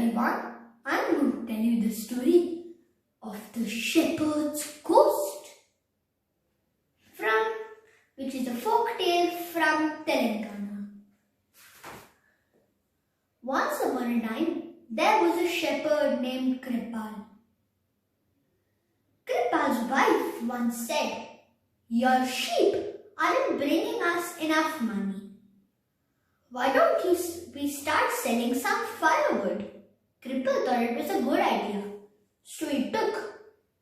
everyone, I'm going to tell you the story of the shepherd's ghost, which is a folk tale from Telangana. Once upon a time, there was a shepherd named Kripal. Kripal's wife once said, "Your sheep aren't bringing us enough money. Why don't we start selling some firewood?" Kripal thought it was a good idea. So he took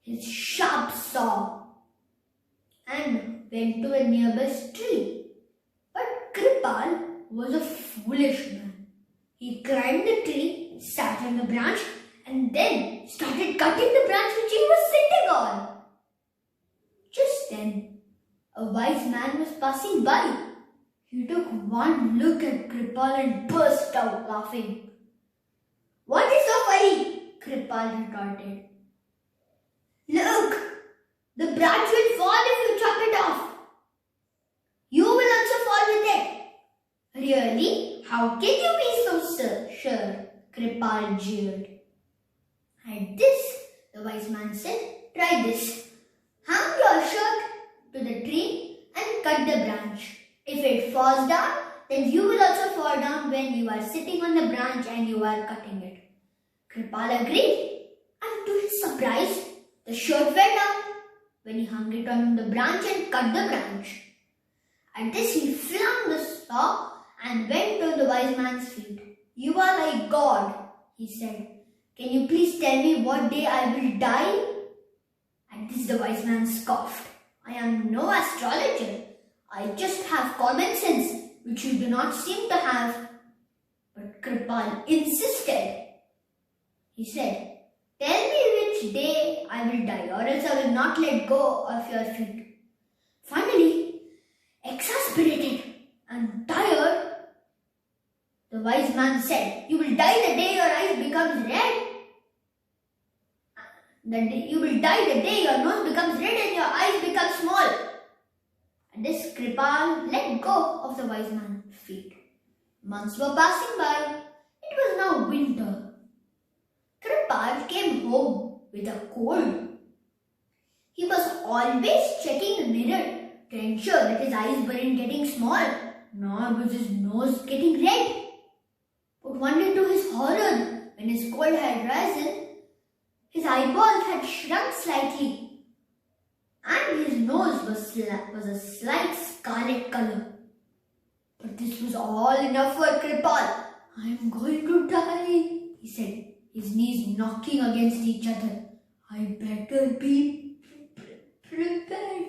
his sharp saw and went to a nearby tree. But Kripal was a foolish man. He climbed the tree, sat on the branch, and then started cutting the branch which he was sitting on. Just then, a wise man was passing by. He took one look at Kripal and burst out laughing. "What is so funny?" Kripal retorted. "Look, the branch will fall if you chop it off. You will also fall with it." "Really? How can you be so sure?" Kripal jeered. At this, the wise man said, "Try this. Hang your shirt to the tree and cut the branch. If it falls down, then you will also fall down when you are sitting on the branch and you are cutting it." Kripal agreed, and to his surprise, the shirt fell down when he hung it on the branch and cut the branch. At this, he flung the saw and went to the wise man's feet. "You are like God," he said. "Can you please tell me what day I will die?" At this, the wise man scoffed. "I am no astrologer. I just have common sense, which you do not seem to have." But Kripal insisted. He said, "Tell me which day I will die, or else I will not let go of your feet." Finally, exasperated and tired, the wise man said, "You will die the day your eyes becomes red. You will die the day your nose becomes red and your eyes become small." And this Kripal let go of the wise man's feet. Months were passing by. It was now winter. Kripal came home with a cold. He was always checking the mirror to ensure that his eyes weren't getting small, nor was his nose getting red. But one day, to his horror, when his cold had risen, his eyeballs had shrunk slightly, and his nose was a slight scarlet color. But this was all enough for Kripal. "I am going to die," he said, his knees knocking against each other. "I better be prepared."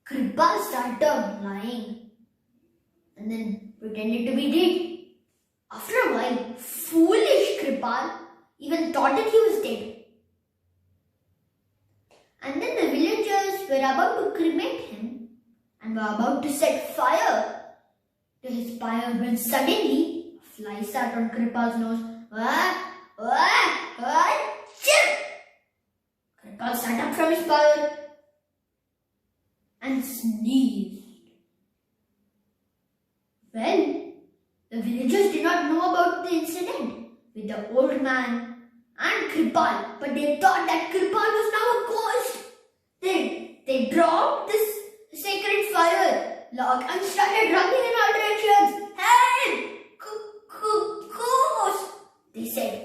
Kripal started lying and then pretended to be dead. After a while, foolish Kripal even thought that he was dead. And then the villagers were about to cremate him and were about to set fire to his pyre when suddenly a fly sat on Kripal's nose. Kripal sat up from his pyre and sneezed. Well, the villagers did not know about the incident with the old man and Kripal, but they thought that Kripal was now a ghost. They dropped this sacred fire log and started running in all directions. "Help! Ghost!" they said.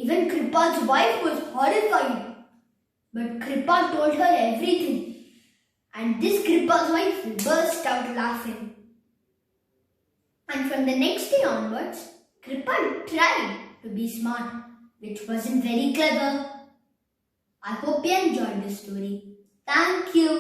Even Kripal's wife was horrified. But Kripal told her everything. And this Kripal's wife burst out laughing. And from the next day onwards, Kripal tried to be smart, which wasn't very clever. I hope you enjoyed this story. Thank you.